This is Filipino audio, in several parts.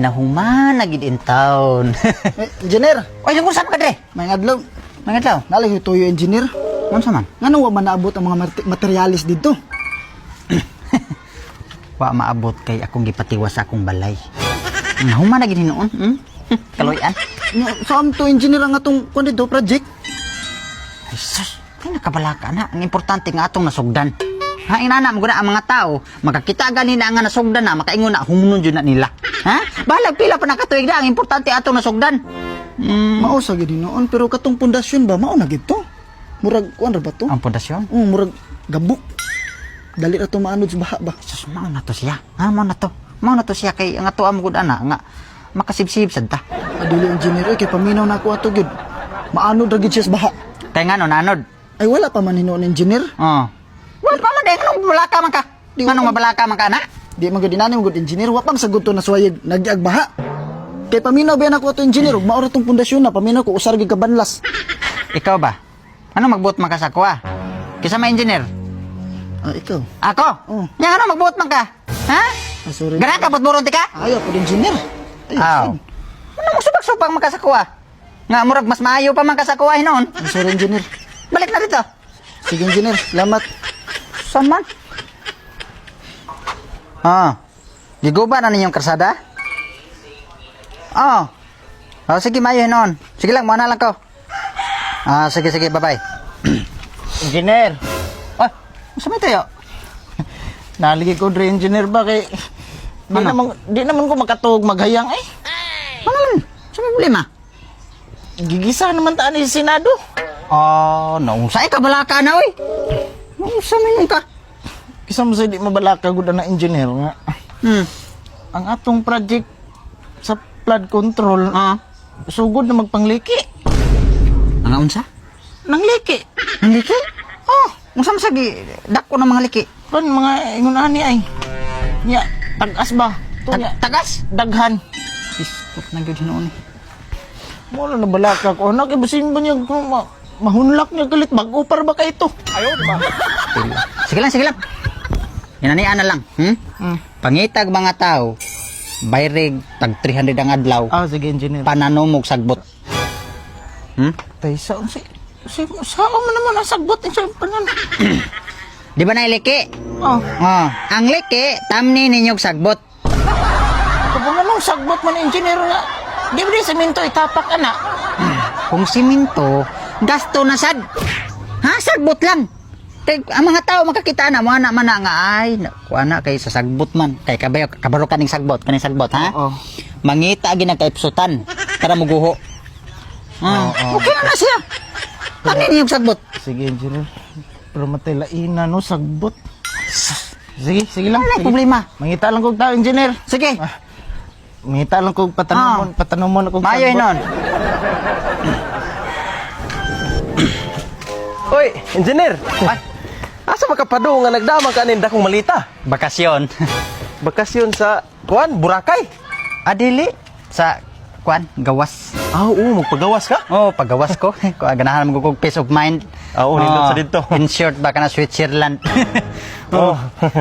ginahuman na gid in town. Engineer, Oy, yung saan ka dre? may adlaw. Mga tao. Nalay tuyo engineer. Unsa man? Ngano wa man naabot ang mga materialis dito? Wa maabot kay akong gipatiwas sa akong balay. Nahuman na gid hinuon. Kaloyan. Saan to engineer ang atong kuan dito project? Ay, sus, ay nakabalaka na. Ang importante nga atong nasugdan. Ha, inana mo guna ang mga tao, makakita ganina nga nasugdan na, makaingon na humunon jud na nila. Ha? Balag pila pa nakatuig na, ang importante atong nasugdan. Mao sa gid noon pero katong pundasyon ba mao na gid to? Murag kuan ra ba to? Ang pundasyon? Murag gabok. Dali ra to maanod sa baha ba? Sus, mao na to siya. Ha, mao na to. Mao na to siya kay ang ato amo gud ana nga makasibsib sad ta. Adili engineer kay paminaw na ako ato gid. Maanod ra gid siya sa baha. Kay ngano nanod? Ay wala pa man hinuon engineer. Oh. Wala pa man anong mabalaka man ka? Anong mabalaka man ka na? Di man gud dinani mo gud engineer wa pang sagot to na suwayeg nagyag baha. Kay paminaw ba na ako ato engineer ug mao ra tong pundasyon na paminaw ko usar gid ka banlas. Ikaw ba? Ano magbuot man ka sa kuha? Kisa may engineer? Ikaw. Ako? Oh. Yang ano magbuot man ka? Ha? Sorry. Gara ka buron ti ka? Ayaw po engineer. Aw. Ano mo subak-subak man ka sa kuha? Nga murag mas maayo pa man ka sa kuha hinon. Sorry engineer. Balik na dito. Sige engineer, salamat. Saan man? Giguba na ninyong karsada? Sige, mayo hinon. Sige lang, muna lang ko. Sige, bye-bye. Engineer. Ay, saan may tayo? Naligi ko dre engineer ba kay di naman ko makatuog maghayang eh. Ano man? Saan may problema? Gigisa naman taan ni Senado. Nausay ka balaka na, oy. Nausay mo ka. Kisa mo sa di mabalaka gud na engineer nga. Ang atong project sa flood control sugod na magpangliki. Ang unsa? Nang liki. Ang liki? Unsa man sagi dako ng mga liki? Kan mga ingon ani ay. Nya tagas ba? Tagas? Daghan. Istok na gyud hinuon. Mo na balaka ko. Nakibasin ba niya mahunlak niya galit bag-o para ba kay ito? Ayaw ba? Sige lang. Inanian na lang. Pangitag mga tao, bayrig tag 300 ang adlaw. Sige engineer. Pananomog sagbot. Tay saan mo naman ang sagbot sa panan. Di ba na iliki? Ang liki, tamni ninyog sagbot. Kung anong sagbot man engineer nga. Di ba di semento itapak ana? Kung siminto, gasto na sad. Sagbot lang. Kay ang mga tao makakita na mo na man nga ay kuana kay sa sagbot man. Kay kabaro kaning sagbot, ha? Mangita gi nagkaipsutan para muguho. Okay na siya. Tamni ninyog sagbot. Sige engineer. Pero matay laina no sagbot. Sige lang. Wala problema. Mangita lang kog tao engineer. Sige. Mangita lang kog patanumon akong Mayo nun. Oy, engineer. Ay, Asa makapado nga nagdamang kanin dakong malita? bakasyon. Bakasyon sa kuan, Boracay. Adili sa kuan gawas. Magpagawas ka? Paggawas ko. Ganahan mo kog peace of mind. Nindot sa dito. In short, baka na Switzerland.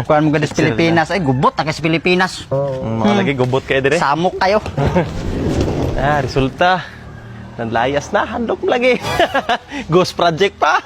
Kuan mo sa Pilipinas. Ay, gubot na kasi Pilipinas. Mga lagi gubot kayo dire. Samok kayo. Resulta. Nanlayas na, handok mo lagi. Ghost project pa.